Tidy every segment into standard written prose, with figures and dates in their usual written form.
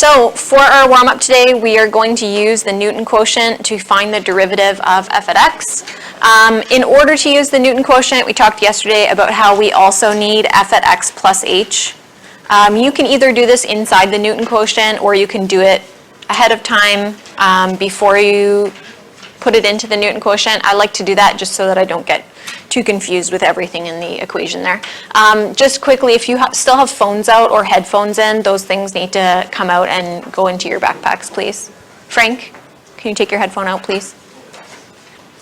So for our warm-up today, we are going to use the Newton Quotient to find the derivative of f at x. In order to use the Newton Quotient, we talked yesterday about how we also need f at x plus h. You can either do this inside the Newton Quotient, or you can do it ahead of time before you put it into the Newton Quotient. I like to do that just so that I don't get too confused with everything in the equation there. Just quickly, if you still have phones out or headphones in, those things need to come out and go into your backpacks, please. Frank, can you take your headphone out, please?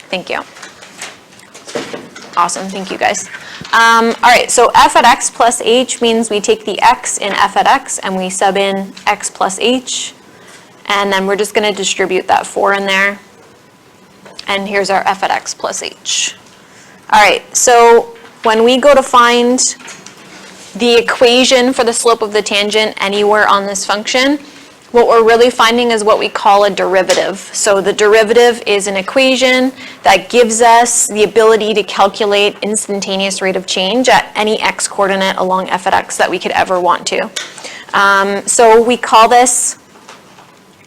Thank you. Awesome, thank you guys. All right, so f at x plus h means we take the x in f at x and we sub in x plus h, and then we're just going to distribute that 4 in there. And here's our f at x plus h. All right, so when we go to find the equation for the slope of the tangent anywhere on this function, what we're really finding is what we call a derivative. So the derivative is an equation that gives us the ability to calculate instantaneous rate of change at any x coordinate along f at x that we could ever want to. So we call this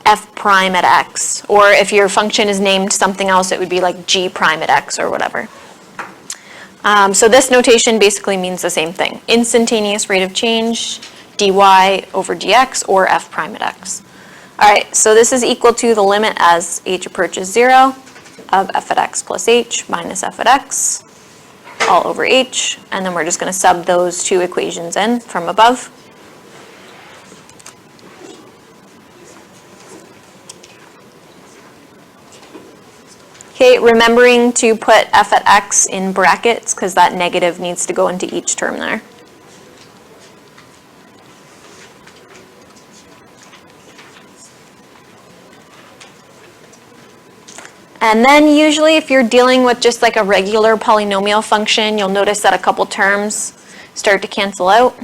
f prime at x, or if your function is named something else, it would be like g prime at x or whatever. So this notation basically means the same thing. Instantaneous rate of change, dy over dx, or f prime at x. All right, so this is equal to the limit as h approaches 0 of f at x plus h minus f at x all over h, and then we're just going to sub those two equations in from above. Okay, remembering to put f at x in brackets because that negative needs to go into each term there. And then usually if you're dealing with just like a regular polynomial function, you'll notice that a couple terms start to cancel out.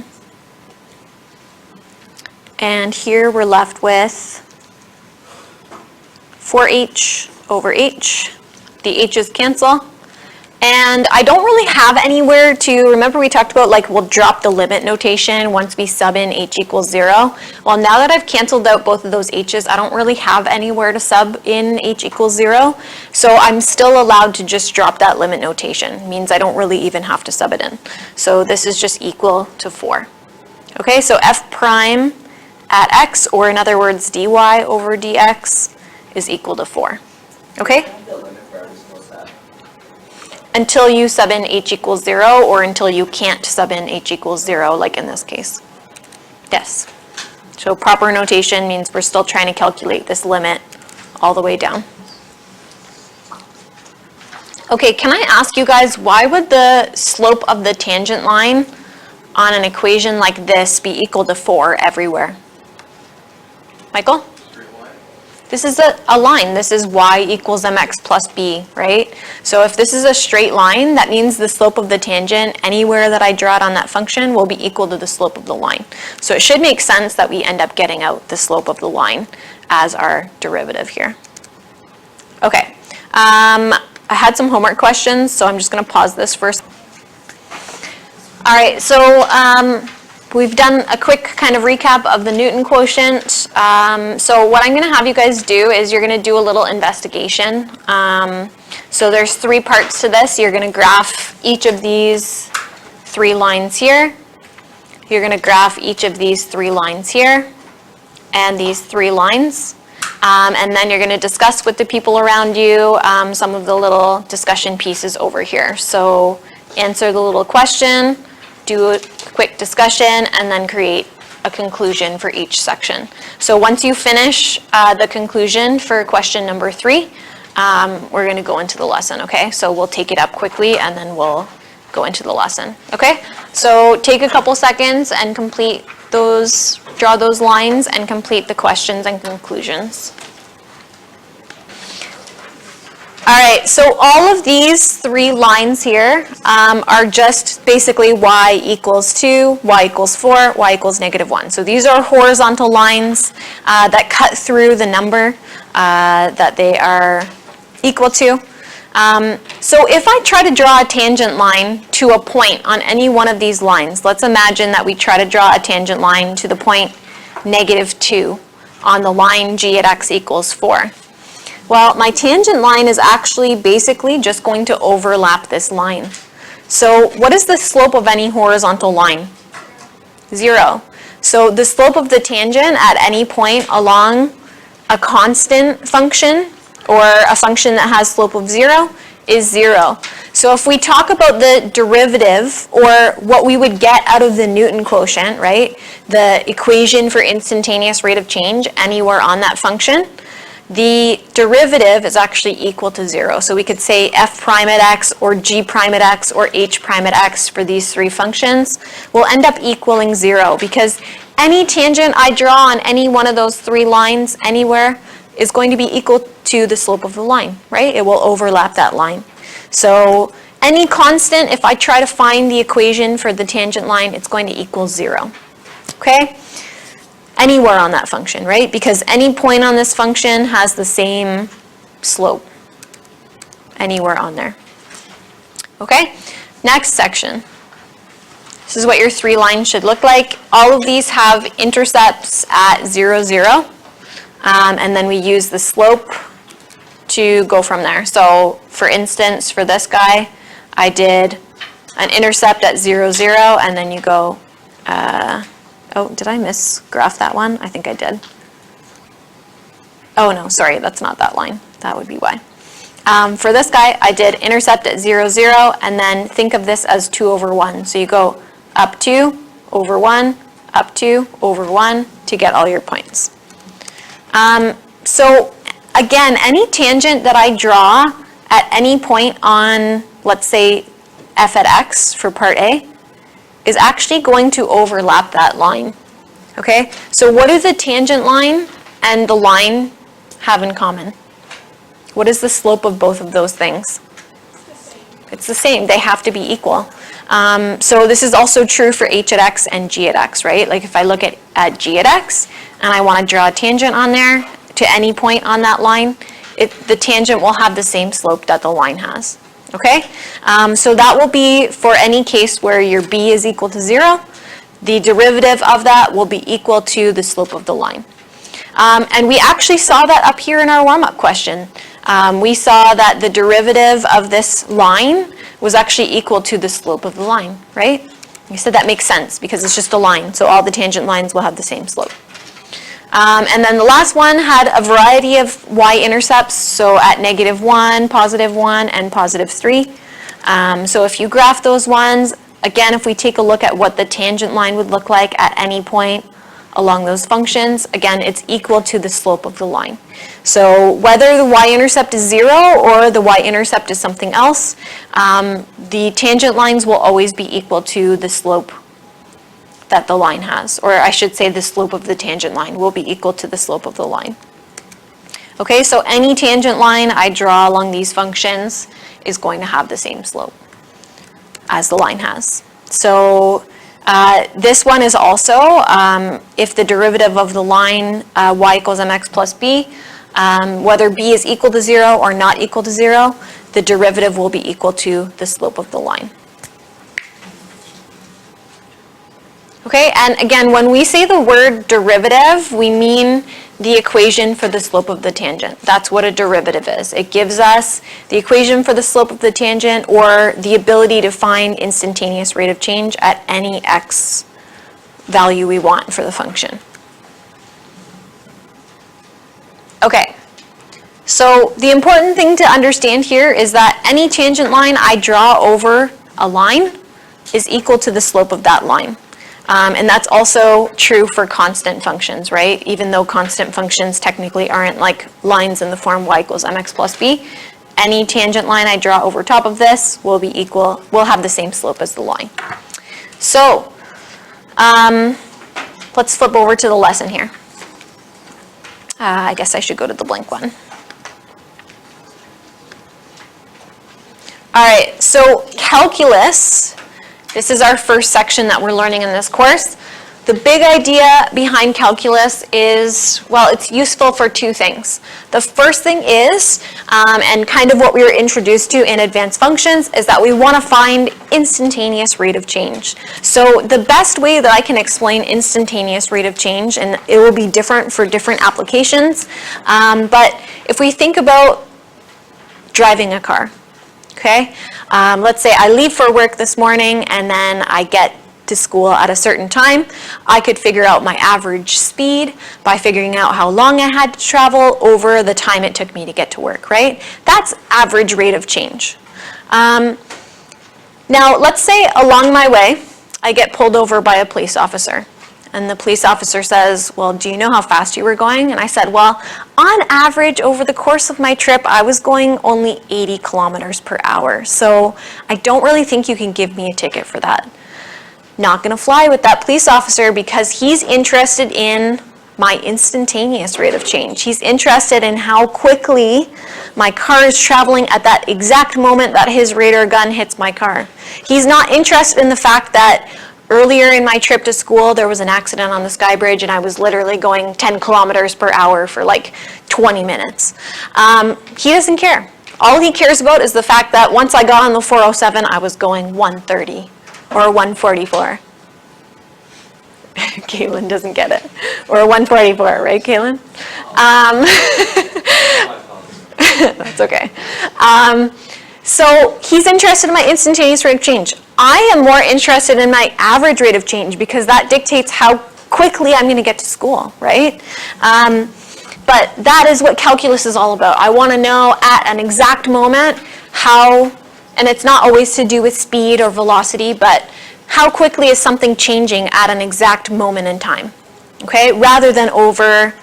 And here we're left with 4h over h. The h's cancel. And I don't really have anywhere to, remember we talked about like we'll drop the limit notation once we sub in h equals 0. Well, now that I've canceled out both of those h's, I don't really have anywhere to sub in h equals 0. So I'm still allowed to just drop that limit notation. It means I don't really even have to sub it in. So this is just equal to 4. Okay, so f prime at x, or in other words dy over dx, is equal to 4. Okay? Until you sub in h equals 0, or until you can't sub in h equals 0, like in this case. Yes. So proper notation means we're still trying to calculate this limit all the way down. Okay, can I ask you guys, why would the slope of the tangent line on an equation like this be equal to 4 everywhere? Michael? This is a line. This is y equals mx plus b, right? So if this is a straight line, that means the slope of the tangent anywhere that I draw it on that function will be equal to the slope of the line. So it should make sense that we end up getting out the slope of the line as our derivative here. Okay, I had some homework questions, so I'm just going to pause this first. All right, so we've done a quick kind of recap of the Newton Quotient. So what I'm going to have you guys do is you're going to do a little investigation. So there's 3 parts to this. You're going to graph each of these 3 lines here. You're going to graph each of these 3 lines here and these 3 lines. And then you're going to discuss with the people around you some of the little discussion pieces over here. So answer the little question, do a quick discussion, and then create a conclusion for each section. So once you finish the conclusion for question number 3, we're going to go into the lesson, okay? So we'll take it up quickly and then we'll go into the lesson, okay? So take a couple seconds and complete those, draw those lines and complete the questions and conclusions. All right, so all of these 3 lines here are just basically y equals 2, y equals 4, y equals -1. So these are horizontal lines that cut through the number that they are equal to. So if I try to draw a tangent line to a point on any one of these lines, let's imagine that we try to draw a tangent line to the point -2. on the line g at x equals 4? Well, my tangent line is actually basically just going to overlap this line. So what is the slope of any horizontal line? 0. So the slope of the tangent at any point along a constant function or a function that has slope of 0 is 0. So if we talk about the derivative, or what we would get out of the Newton quotient, right, the equation for instantaneous rate of change anywhere on that function, the derivative is actually equal to 0. So we could say f prime at x or g prime at x or h prime at x for these three functions will end up equaling 0, because any tangent I draw on any one of those three lines anywhere is going to be equal to the slope of the line, right? It will overlap that line. So any constant, if I try to find the equation for the tangent line, it's going to equal 0, okay? Anywhere on that function, right? Because any point on this function has the same slope anywhere on there. Okay, next section. This is what your three lines should look like. All of these have intercepts at 0, 0. And then we use the slope to go from there. So for instance, for this guy, I did an intercept at 0, 0, and then you go, oh, did I misgraph that one? I think I did. Oh no, sorry, that's not that line. That would be y. For this guy, I did intercept at 0, 0, and then think of this as 2 over 1. So you go up 2, over 1, up 2, over 1 to get all your points. So again, any tangent that I draw at any point on, let's say, f at x for part A, is actually going to overlap that line. Okay? So what do the tangent line and the line have in common? What is the slope of both of those things? It's the same. They have to be equal. So this is also true for h at x and g at x, right? Like if I look at g at x and I want to draw a tangent on there to any point on that line, the tangent will have the same slope that the line has. Okay? So that will be for any case where your b is equal to 0. The derivative of that will be equal to the slope of the line. And we actually saw that up here in our warm-up question. We saw that the derivative of this line was actually equal to the slope of the line, right? We said that makes sense because it's just a line, so all the tangent lines will have the same slope. And then the last one had a variety of y-intercepts, so at -1, +1, and +3. So if you graph those ones, again, if we take a look at what the tangent line would look like at any point along those functions, again, it's equal to the slope of the line. So whether the y-intercept is 0 or the y-intercept is something else, the tangent lines will always be equal to the slope that the line has, or I should say the slope of the tangent line will be equal to the slope of the line. Okay, so any tangent line I draw along these functions is going to have the same slope as the line has. So this one is also, if the derivative of the line y equals mx plus b, whether b is equal to 0 or not equal to 0, the derivative will be equal to the slope of the line. Okay, and again, when we say the word derivative, we mean the equation for the slope of the tangent. That's what a derivative is. It gives us the equation for the slope of the tangent, or the ability to find instantaneous rate of change at any x value we want for the function. Okay, so the important thing to understand here is that any tangent line I draw over a line is equal to the slope of that line. And that's also true for constant functions, right? Even though constant functions technically aren't like lines in the form y equals mx plus b, any tangent line I draw over top of this will be equal, will have the same slope as the line. So, let's flip over to the lesson here. I guess I should go to the blank one. All right, so calculus. This is our first section that we're learning in this course. the big idea behind calculus is, well, it's useful for two things. The first thing is, and kind of what we were introduced to in advanced functions, is that we want to find instantaneous rate of change. So the best way that I can explain instantaneous rate of change, and it will be different for different applications, but if we think about driving a car, okay? Let's say I leave for work this morning and then I get to school at a certain time. I could figure out my average speed by figuring out how long I had to travel over the time it took me to get to work, right? That's average rate of change. Now, let's say along my way, I get pulled over by a police officer. And the police officer says, well, do you know how fast you were going? And I said, well, on average, over the course of my trip, I was going only 80 kilometers per hour. So I don't really think you can give me a ticket for that. Not going to fly with that police officer because he's interested in my instantaneous rate of change. He's interested in how quickly my car is traveling at that exact moment that his radar gun hits my car. He's not interested in the fact that earlier in my trip to school, there was an accident on the Sky Bridge and I was literally going 10 kilometers per hour for like 20 minutes. He doesn't care. All he cares about is the fact that once I got on the 407, I was going 130 or 144. Kaylin doesn't get it. Or 144, right, Kaylin? That's okay. So he's interested in my instantaneous rate of change. I am more interested in my average rate of change because that dictates how quickly I'm going to get to school, right? But that is what calculus is all about. I want to know at an exact moment how, and it's not always to do with speed or velocity, but how quickly is something changing at an exact moment in time, okay? Rather than over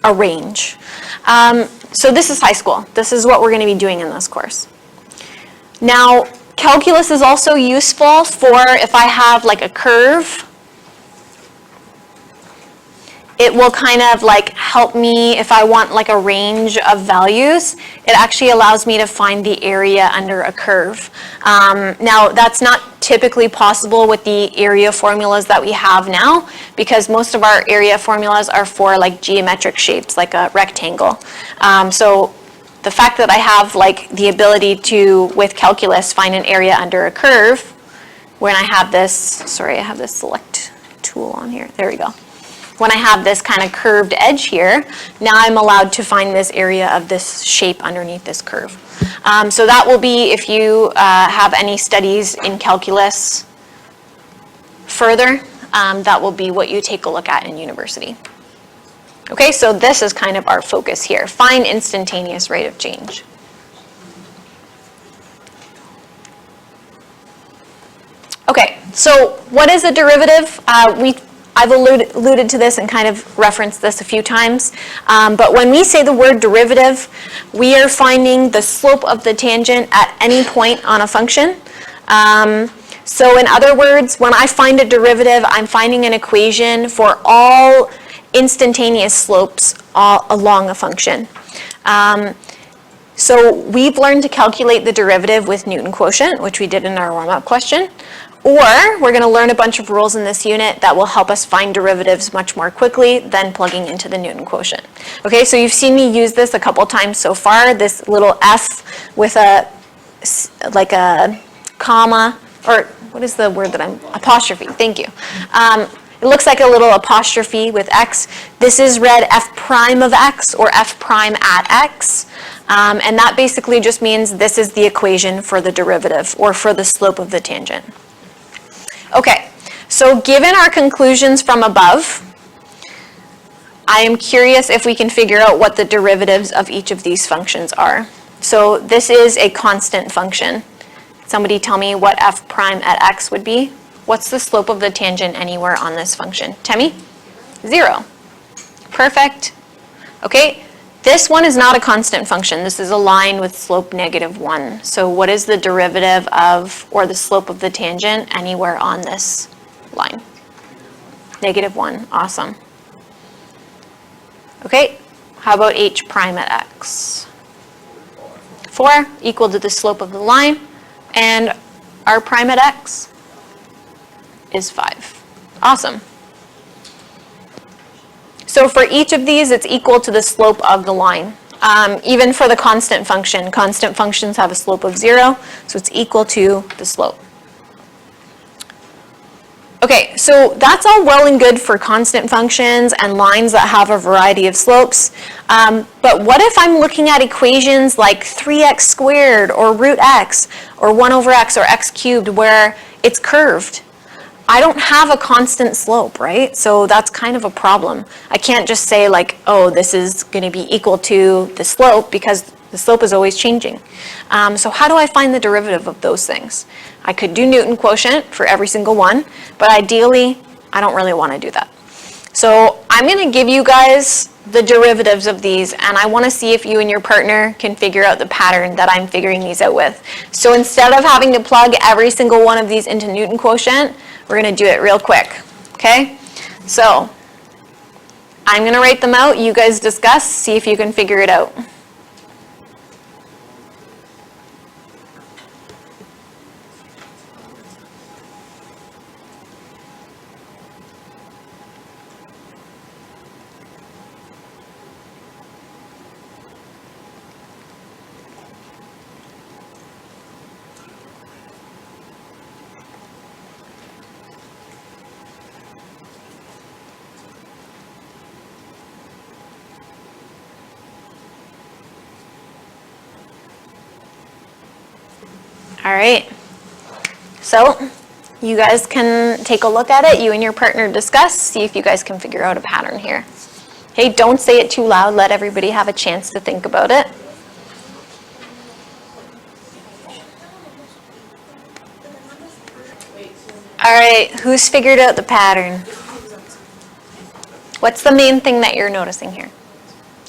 a range. So this is high school. This is what we're going to be doing in this course. Now, calculus is also useful for if I have like a curve. It will kind of like help me if I want like a range of values. It actually allows me to find the area under a curve. Now, that's not typically possible with the area formulas that we have now because most of our area formulas are for like geometric shapes, like a rectangle. So the fact that I have like the ability to, with calculus, find an area under a curve, when I have this, sorry, I have this select tool on here. There we go. When I have this kind of curved edge here, now I'm allowed to find this area of this shape underneath this curve. So that will be, if you have any studies in calculus further, that will be what you take a look at in university. Okay, so this is kind of our focus here. Find instantaneous rate of change. Okay, so what is a derivative? I've alluded to this and kind of referenced this a few times. But when we say the word derivative, we are finding the slope of the tangent at any point on a function. So in other words, when I find a derivative, I'm finding an equation for all instantaneous slopes all along a function. So we've learned to calculate the derivative with Newton Quotient, which we did in our warm-up question. Or we're going to learn a bunch of rules in this unit that will help us find derivatives much more quickly than plugging into the Newton Quotient. Okay, so you've seen me use this a couple times so far, this little f with a, like a comma, or what is the word that apostrophe, thank you. It looks like a little apostrophe with x. This is read f prime of x or f prime at x. And that basically just means this is the equation for the derivative or for the slope of the tangent. Okay, so given our conclusions from above, I am curious if we can figure out what the derivatives of each of these functions are. So this is a constant function. Somebody tell me what f prime at x would be. What's the slope of the tangent anywhere on this function? Temi? 0. Perfect. Okay, this one is not a constant function. This is a line with slope -1. So what is the derivative of, or the slope of the tangent anywhere on this line? -1, awesome. Okay, how about h prime at x? 4 equal to the slope of the line, and r prime at x is 5. Awesome. So for each of these, it's equal to the slope of the line. Even for the constant functions have a slope of 0, so it's equal to the slope. Okay, so that's all well and good for constant functions and lines that have a variety of slopes. But what if I'm looking at equations like 3x squared or root x or 1 over x or x cubed where it's curved? I don't have a constant slope, right? So that's kind of a problem. I can't just say like, oh, this is going to be equal to the slope because the slope is always changing. So how do I find the derivative of those things? I could do Newton quotient for every single one, but ideally, I don't really want to do that. So I'm going to give you guys the derivatives of these, and I want to see if you and your partner can figure out the pattern that I'm figuring these out with. So instead of having to plug every single one of these into Newton quotient, we're going to do it real quick, okay? So I'm going to write them out. You guys discuss, see if you can figure it out. All right, so you guys can take a look at it. You and your partner discuss, see if you guys can figure out a pattern here. Okay, don't say it too loud. Let everybody have a chance to think about it. All right, who's figured out the pattern? What's the main thing that you're noticing here?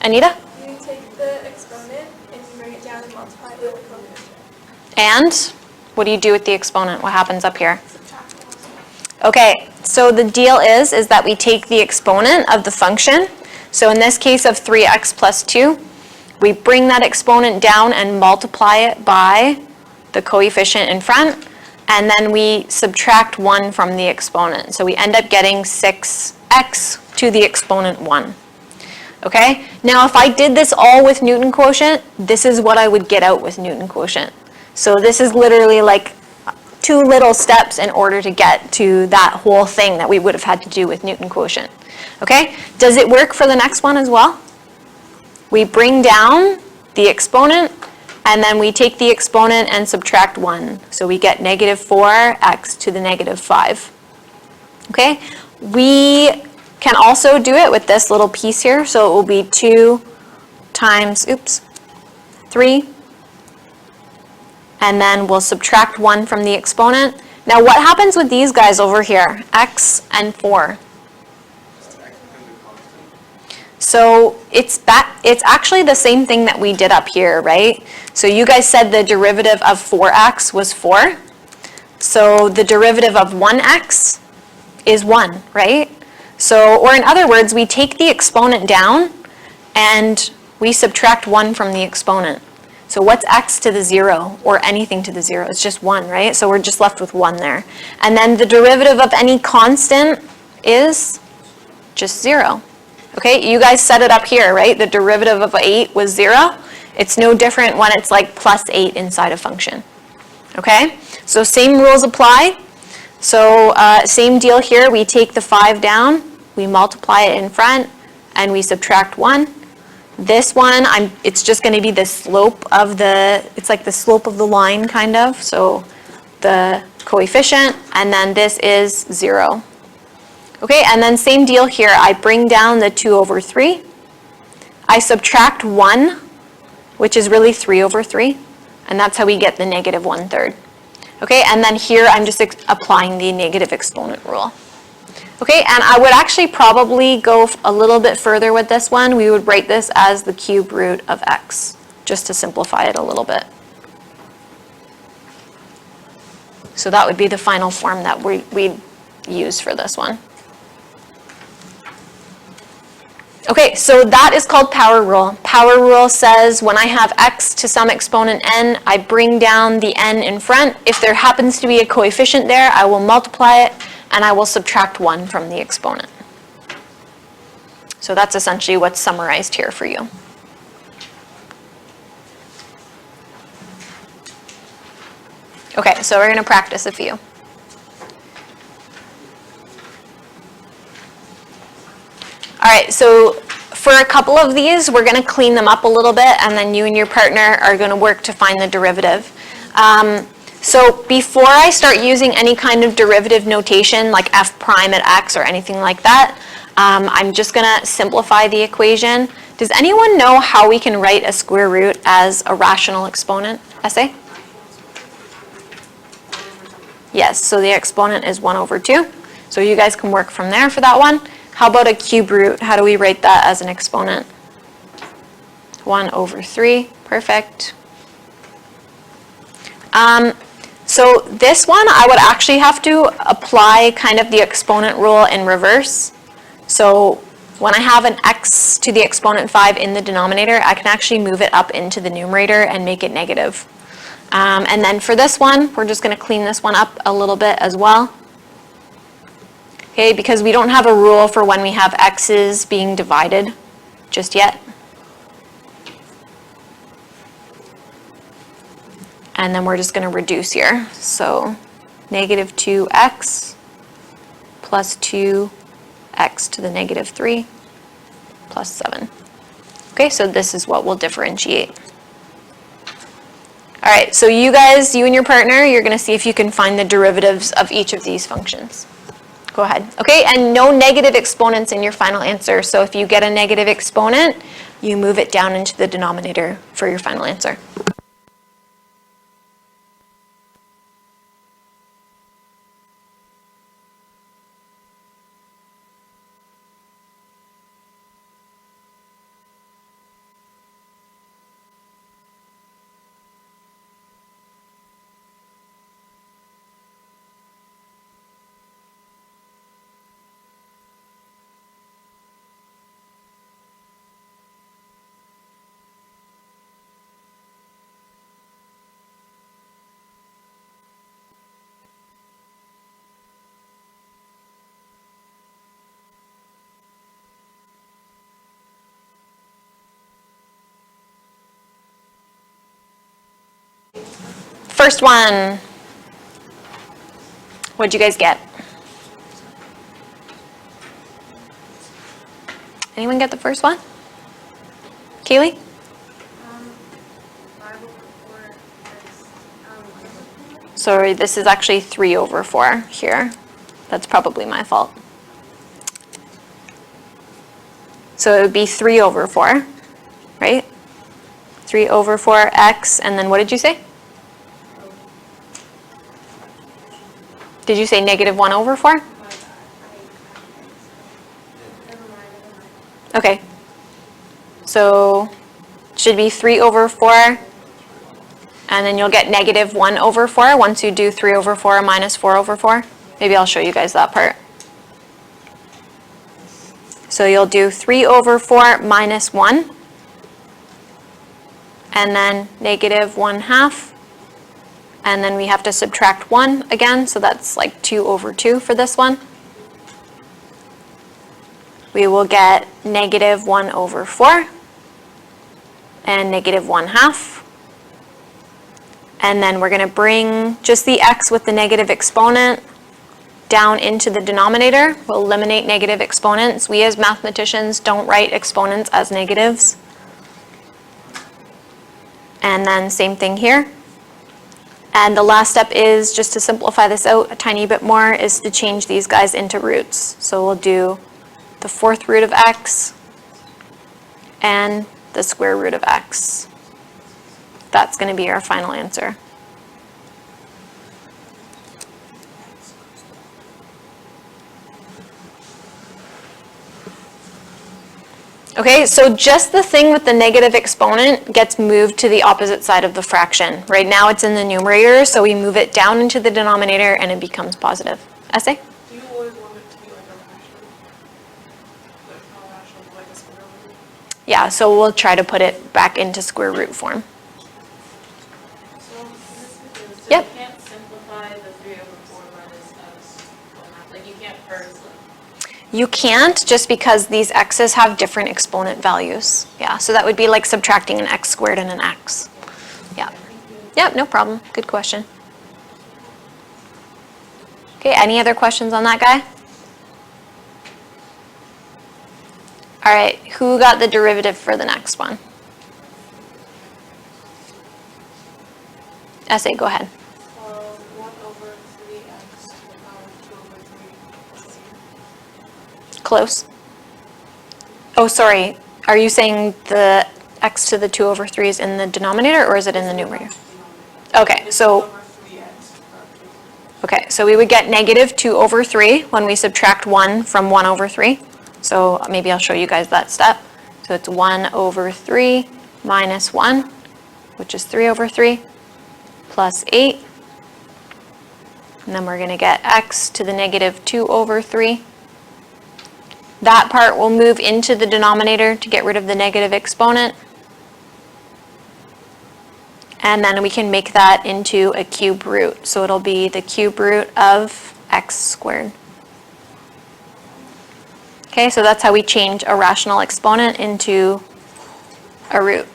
Anita? You take the exponent and you bring it down and multiply it with the coefficient. And what do you do with the exponent? What happens up here? Okay, so the deal is that we take the exponent of the function. So in this case of 3x plus 2, we bring that exponent down and multiply it by the coefficient in front, and then we subtract 1 from the exponent. So we end up getting 6x to the exponent 1. Okay, now if I did this all with Newton quotient, this is what I would get out with Newton quotient. So this is literally like 2 little steps in order to get to that whole thing that we would have had to do with Newton quotient. Okay, does it work for the next one as well? We bring down the exponent, and then we take the exponent and subtract 1. So we get negative 4x to the negative 5. Okay, we can also do it with this little piece here. So it will be 2 times, 3. And then we'll subtract 1 from the exponent. Now what happens with these guys over here, x and 4? So it's actually the same thing that we did up here, right? So you guys said the derivative of 4x was 4. So the derivative of 1x is 1, right? So, or in other words, we take the exponent down and we subtract 1 from the exponent. So what's x to the 0, or anything to the 0? It's just 1, right? So we're just left with 1 there. And then the derivative of any constant is just 0. Okay, you guys set it up here, right? The derivative of 8 was 0. It's no different when it's like plus 8 inside a function. Okay, so same rules apply. So same deal here. We take the 5 down, we multiply it in front, and we subtract 1. This one, it's just going to be the slope of it's like the slope of the line, kind of. So the coefficient, and then this is 0. Okay, and then same deal here. I bring down the 2 over 3. I subtract 1, which is really 3 over 3. And that's how we get the negative 1/3. Okay, and then here I'm just applying the negative exponent rule. Okay, and I would actually probably go a little bit further with this one. We would write this as the cube root of x, just to simplify it a little bit. So that would be the final form that we'd use for this one. Okay, so that is called power rule. Power rule says when I have x to some exponent n, I bring down the n in front. If there happens to be a coefficient there, I will multiply it, and I will subtract 1 from the exponent. So that's essentially what's summarized here for you. Okay, so we're going to practice a few. All right, so for a couple of these, we're going to clean them up a little bit, and then you and your partner are going to work to find the derivative. So before I start using any kind of derivative notation, like f prime at x or anything like that, I'm just going to simplify the equation. Does anyone know how we can write a square root as a rational exponent? Essay? Yes, so the exponent is 1 over 2. So you guys can work from there for that one. How about a cube root? How do we write that as an exponent? 1 over 3. Perfect. So this one, I would actually have to apply kind of the exponent rule in reverse. So when I have an x to the exponent 5 in the denominator, I can actually move it up into the numerator and make it negative. And then for this one, we're just going to clean this one up a little bit as well. Okay, because we don't have a rule for when we have x's being divided just yet. And then we're just going to reduce here. So negative 2x plus 2x to the negative 3 plus 7. Okay, so this is what we'll differentiate. All right, so you guys, you and your partner, you're going to see if you can find the derivatives of each of these functions. Go ahead. Okay, and no negative exponents in your final answer. So if you get a negative exponent, you move it down into the denominator for your final answer. First one. What'd you guys get? Anyone get the first one? Kaylee? 5 over 4 is, Sorry, this is actually 3 over 4 here. That's probably my fault. So it would be 3 over 4, right? 3 over 4x, and then what did you say? Did you say negative 1 over 4? Okay. So it should be 3 over 4, and then you'll get negative 1 over 4 once you do 3 over 4 minus 4 over 4. Maybe I'll show you guys that part. So you'll do 3 over 4 minus 1, and then negative 1/2. And then we have to subtract 1 again, so that's like 2 over 2 for this one. We will get negative 1 over 4 and negative 1/2. And then we're going to bring just the x with the negative exponent down into the denominator. We'll eliminate negative exponents. We as mathematicians don't write exponents as negatives. And then same thing here. And the last step is, just to simplify this out a tiny bit more, is to change these guys into roots. So we'll do the 4th root of x and the square root of x. That's going to be our final answer. Okay, so just the thing with the negative exponent gets moved to the opposite side of the fraction. Right now it's in the numerator, so we move it down into the denominator and it becomes positive. Essay? Do you always want it to be like a rational? Like how rational, like a square root? Yeah, so we'll try to put it back into square root form. So Yep. you can't simplify the 3 over 4 minus x. Like you can't first. You can't, just because these x's have different exponent values. Yeah, so that would be like subtracting an x squared and an x. Yeah. Yep, no problem. Good question. Okay, any other questions on that guy? All right, who got the derivative for the next one? Essay, go ahead. 1 over 3x to the power of 2 over 3 is 0. Close. Oh, sorry. Are you saying the x to the 2 over 3 is in the denominator, or is it in the numerator? Okay, so 2 over 3x. okay, so we would get negative 2 over 3 when we subtract 1 from 1 over 3. So maybe I'll show you guys that step. So it's 1 over 3 minus 1, which is 3 over 3, plus 8. And then we're going to get x to the negative 2 over 3. That part will move into the denominator to get rid of the negative exponent. And then we can make that into a cube root. So it'll be the cube root of x squared. Okay, so that's how we change a rational exponent into a root.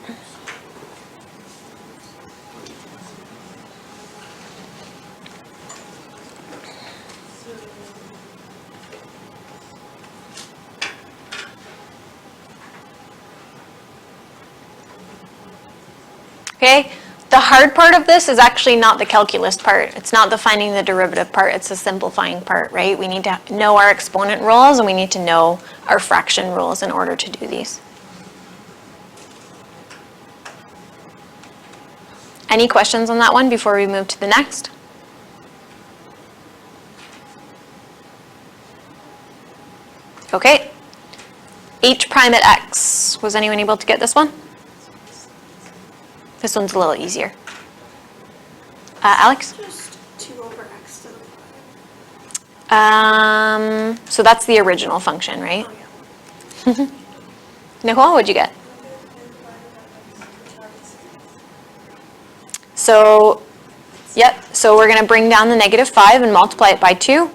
Okay, the hard part of this is actually not the calculus part. It's not the finding the derivative part, it's the simplifying part, right? We need to know our exponent rules and we need to know our fraction rules in order to do these. Any questions on that one before we move to the next? Okay, h prime at x. Was anyone able to get this one? This one's a little easier. Alex? Just 2 over x to the 5. So that's the original function, right? Oh, yeah. Nicole, what'd you get? So, yep, so we're going to bring down the negative 5 and multiply it by 2,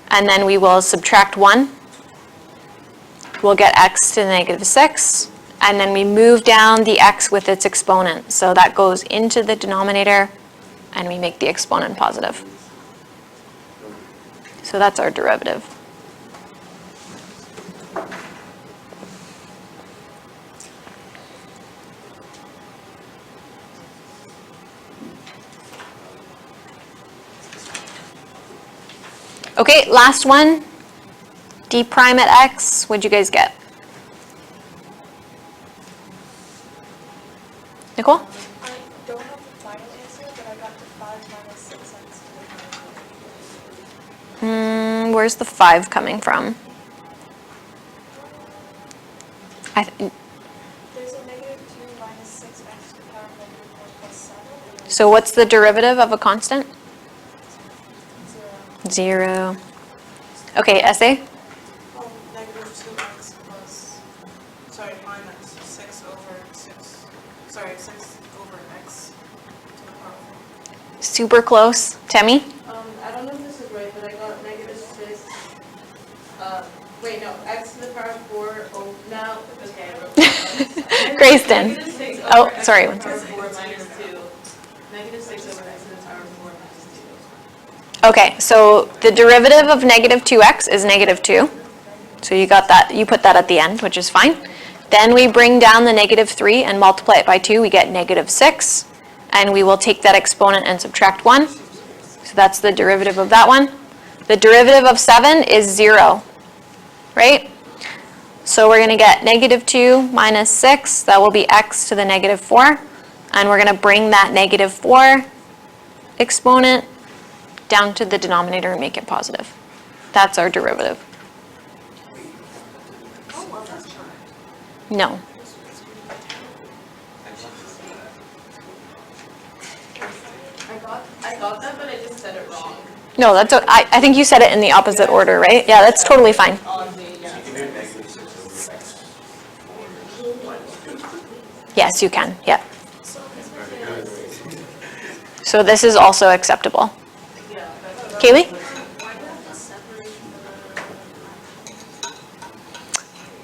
and then we will subtract 1. We'll get x to the negative 6, and then we move down the x with its exponent. So that goes into the denominator, and we make the exponent positive. So that's our derivative. Okay, last one. D prime at x, what'd you guys get? Nicole? I don't have the final answer, but I got the 5 minus 6x to the power. Where's the 5 coming from? There's a negative 2 minus 6x to the power of negative 4 plus 7. So what's the derivative of a constant? 0. 0. Okay, essay? Negative 2x plus, sorry, minus 6 over 6, sorry, 6 over x to the power of 4. Super close. Temmie? I don't know if this is right, but I got negative 6, wait, no, x to the power of 4, oh, now, okay, I wrote that. Grayston. Negative 6 over Oh, x sorry, to one the power of second. 4 minus 2. Negative 6 over x to the power of 4 minus 2. Okay, so the derivative of negative 2x is negative 2. So you got that, you put that at the end, which is fine. Then we bring down the negative 3 and multiply it by 2, we get negative 6. And we will take that exponent and subtract 1. So that's the derivative of that one. The derivative of 7 is 0, right? So we're going to get negative 2 minus 6, that will be x to the negative 4. And we're going to bring that negative 4 exponent down to the denominator and make it positive. That's our derivative. No. I got that, but I just said it wrong. No, that's, I think you said it in the opposite order, right? Yeah, that's totally fine. Yes, you can, yeah. So this is also acceptable. Kaylee?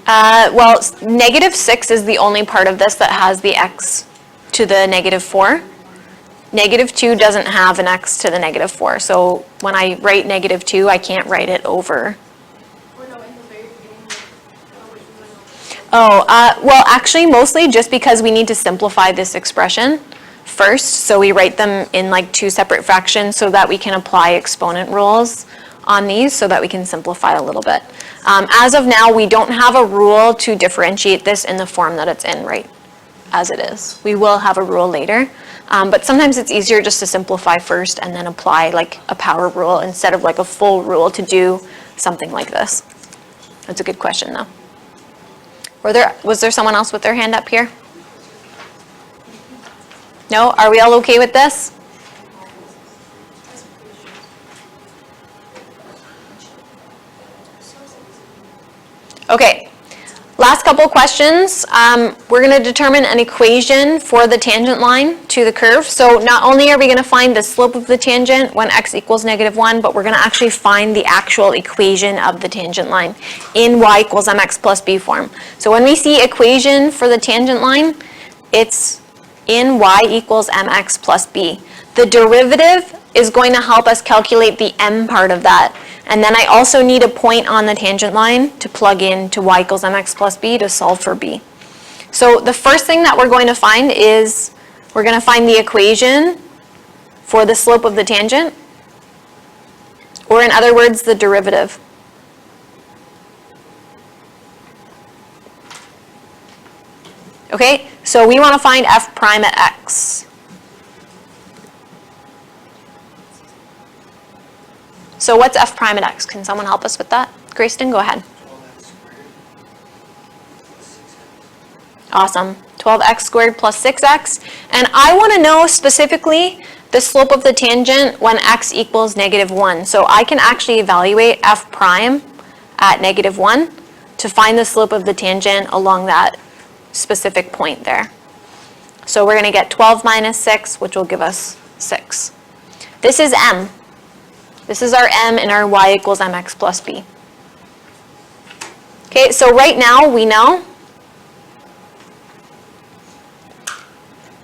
Well, -6 is the only part of this that has the x to the -4. -2 doesn't have an x to the -4, so when I write -2, I can't write it over. Or no, in the very beginning, which was Well, actually, mostly just because we need to simplify this expression first, so we write them in like two separate fractions so that we can apply exponent rules on these so that we can simplify a little bit. As of now, we don't have a rule to differentiate this in the form that it's in right as it is. We will have a rule later, but sometimes it's easier just to simplify first and then apply like a power rule instead of like a full rule to do something like this. That's a good question though. Was there someone else with their hand up here? No? Are we all okay with this? Okay. Last couple questions. We're going to determine an equation for the tangent line to the curve. So not only are we going to find the slope of the tangent when x equals -1, but we're going to actually find the actual equation of the tangent line in y equals mx plus b form. So when we see equation for the tangent line, it's in y equals mx plus b. The derivative is going to help us calculate the m part of that. And then I also need a point on the tangent line to plug in to y equals mx plus b to solve for b. So the first thing that we're going to find is we're going to find the equation for the slope of the tangent, or in other words, the derivative. Okay, so we want to find f prime at x. So what's f prime at x? Can someone help us with that? Grayston, go ahead. 12x squared plus 6x. Awesome. 12x squared plus 6x. And I want to know specifically the slope of the tangent when x equals -1. So I can actually evaluate f prime at -1 to find the slope of the tangent along that specific point there. So we're going to get 12 minus 6, which will give us 6. This is m. This is our m and our y equals mx plus b. Okay, so right now we know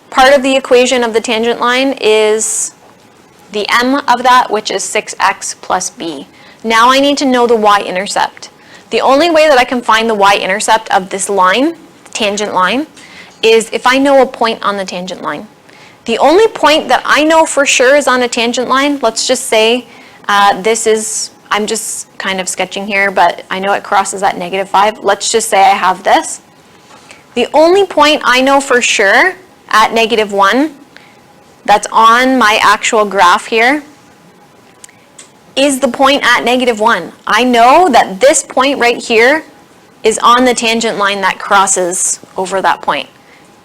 part of the equation of the tangent line is the m of that, which is 6x plus b. Now I need to know the y-intercept. The only way that I can find the y-intercept of this line, tangent line, is if I know a point on the tangent line. The only point that I know for sure is on a tangent line, let's just say this is, I'm just kind of sketching here, but I know it crosses at -5. Let's just say I have this. The only point I know for sure at -1 that's on my actual graph here is the point at -1. I know that this point right here is on the tangent line that crosses over that point.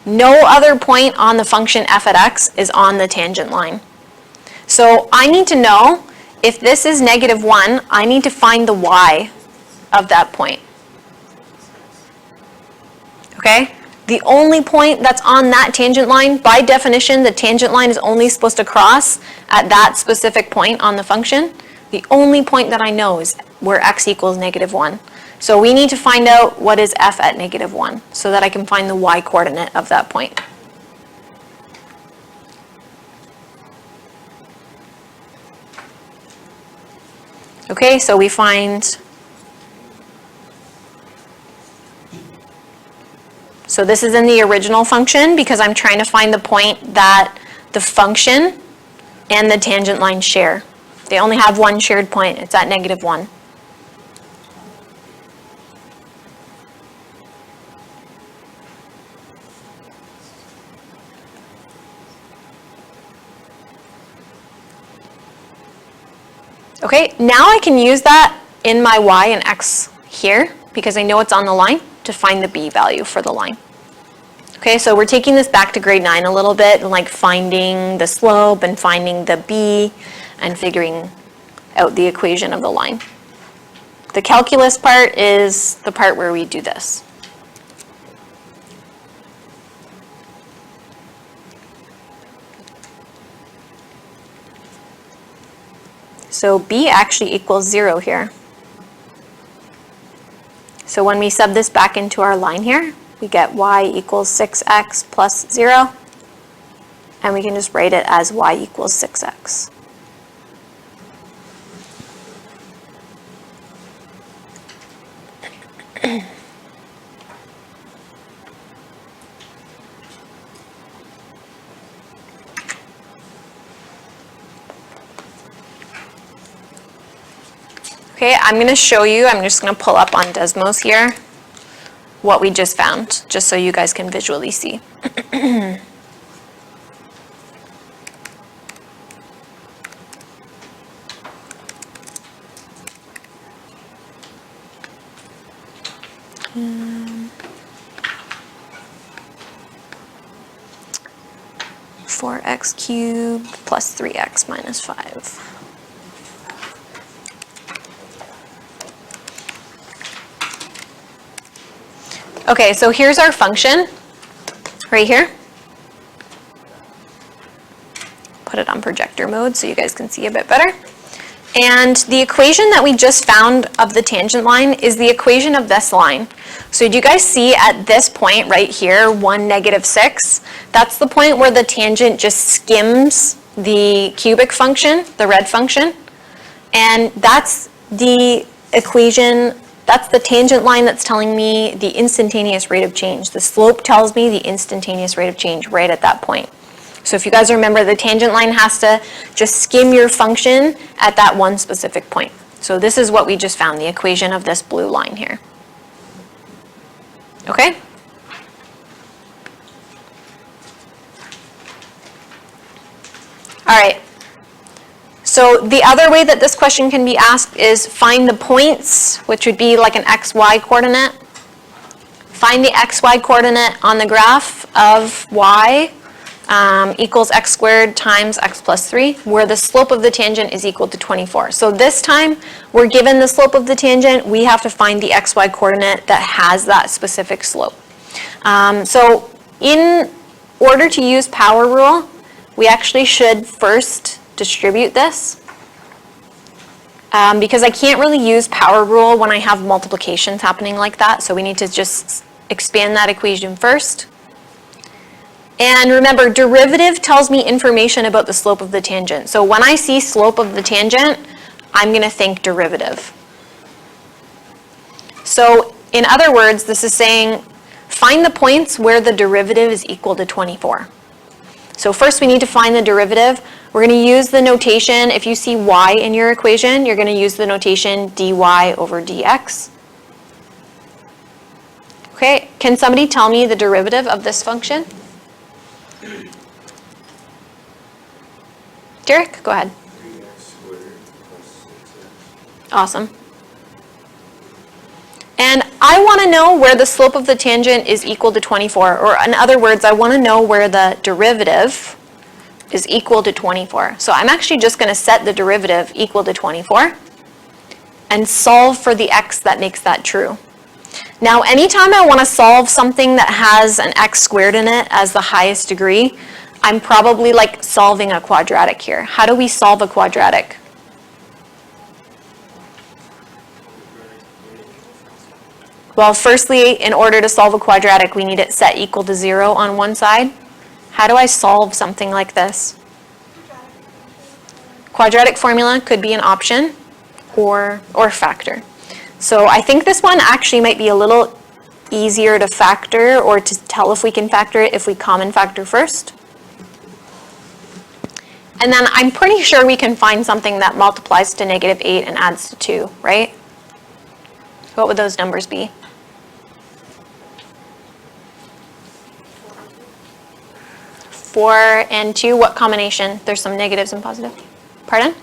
No other point on the function f at x is on the tangent line. So I need to know if this is -1, I need to find the y of that point. Okay? The only point that's on that tangent line, by definition, the tangent line is only supposed to cross at that specific point on the function. The only point that I know is where x equals -1. So we need to find out what is f at -1 so that I can find the y coordinate of that point. Okay, so we find, so this is in the original function because I'm trying to find the point that the function and the tangent line share. They only have one shared point, it's at -1. Okay, now I can use that in my y and x here because I know it's on the line to find the b value for the line. Okay, so we're taking this back to grade 9 a little bit and like finding the slope and finding the b and figuring out the equation of the line. The calculus part is the part where we do this. So b actually equals 0 here. So when we sub this back into our line here, we get y equals 6x plus 0, and we can just write it as y equals 6x. Okay, I'm going to show you, I'm just going to pull up on Desmos here what we just found, just so you guys can visually see. Four x cubed plus 3x minus 5. Okay, so here's our function right here. Put it on projector mode so you guys can see a bit better. And the equation that we just found of the tangent line is the equation of this line. So do you guys see at this point right here, 1, -6? That's the point where the tangent just skims the cubic function, the red function. And that's the equation, that's the tangent line that's telling me the instantaneous rate of change. The slope tells me the instantaneous rate of change right at that point. So if you guys remember, the tangent line has to just skim your function at that one specific point. So this is what we just found, the equation of this blue line here. Okay? All right. So the other way that this question can be asked is find the points, which would be like an xy coordinate. Find the xy coordinate on the graph of y equals x squared times x plus 3, where the slope of the tangent is equal to 24. So this time, we're given the slope of the tangent, we have to find the xy coordinate that has that specific slope. So in order to use power rule, we actually should first distribute this, because I can't really use power rule when I have multiplications happening like that, so we need to just expand that equation first. And remember, derivative tells me information about the slope of the tangent. So when I see slope of the tangent, I'm going to think derivative. So in other words, this is saying find the points where the derivative is equal to 24. So first we need to find the derivative. We're going to use the notation, if you see y in your equation, you're going to use the notation dy over dx. Okay, can somebody tell me the derivative of this function? Derek, go ahead. 3x squared plus 6x. Awesome. And I want to know where the slope of the tangent is equal to 24, or in other words, I want to know where the derivative is equal to 24. So I'm actually just going to set the derivative equal to 24 and solve for the x that makes that true. Now, anytime I want to solve something that has an x squared in it as the highest degree, I'm probably like solving a quadratic here. How do we solve a quadratic? Well, firstly, in order to solve a quadratic, we need it set equal to 0 on one side. How do I solve something like this? Quadratic formula could be an option, or factor. So I think this one actually might be a little easier to factor, or to tell if we can factor it if we common factor first. And then I'm pretty sure we can find something that multiplies to -8 and adds to 2, right? What would those numbers be? 4 and 2, what combination? There's some negatives and positive. Pardon?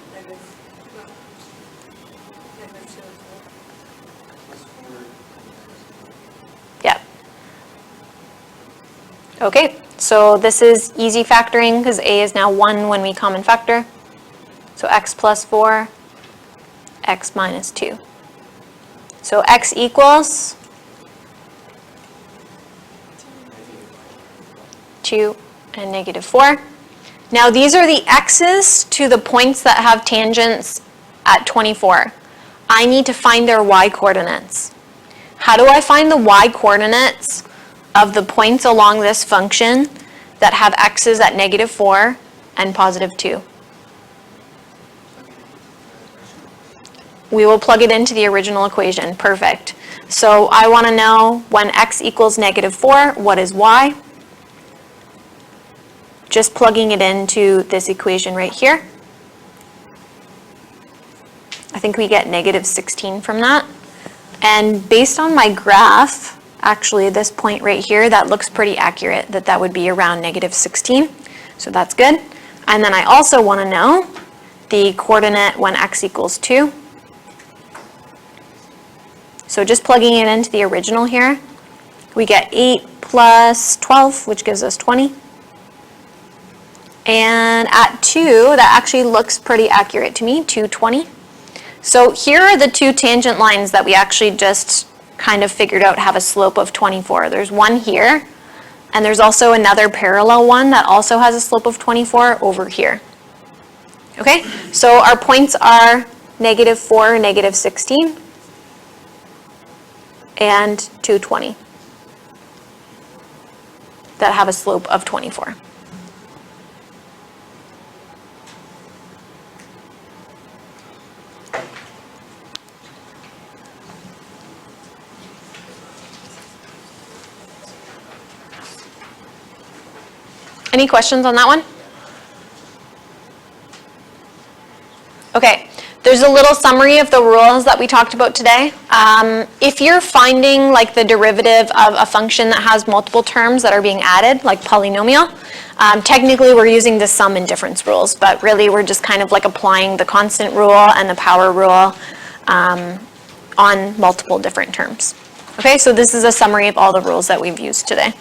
Yep. Okay, so this is easy factoring because a is now 1 when we common factor. So x plus 4, x minus 2. So x equals 2 and -4. Now these are the x's to the points that have tangents at 24. I need to find their y coordinates. How do I find the y coordinates of the points along this function that have x's at -4 and +2? We will plug it into the original equation. Perfect. So I want to know when x equals -4, what is y? Just plugging it into this equation right here. I think we get -16 from that. And based on my graph, actually this point right here, that looks pretty accurate, that would be around -16. So that's good. And then I also want to know the coordinate when x equals 2. So just plugging it into the original here, we get 8 plus 12, which gives us 20. And at 2, that actually looks pretty accurate to me, 220. So here are the two tangent lines that we actually just kind of figured out have a slope of 24. There's one here, and there's also another parallel one that also has a slope of 24 over here. Okay, so our points are -4, -16, and 220 that have a slope of 24. Any questions on that one? Okay, there's a little summary of the rules that we talked about today. If you're finding like the derivative of a function that has multiple terms that are being added, like polynomial, technically we're using the sum and difference rules, but really we're just kind of like applying the constant rule and the power rule on multiple different terms. Okay, so this is a summary of all the rules that we've used today.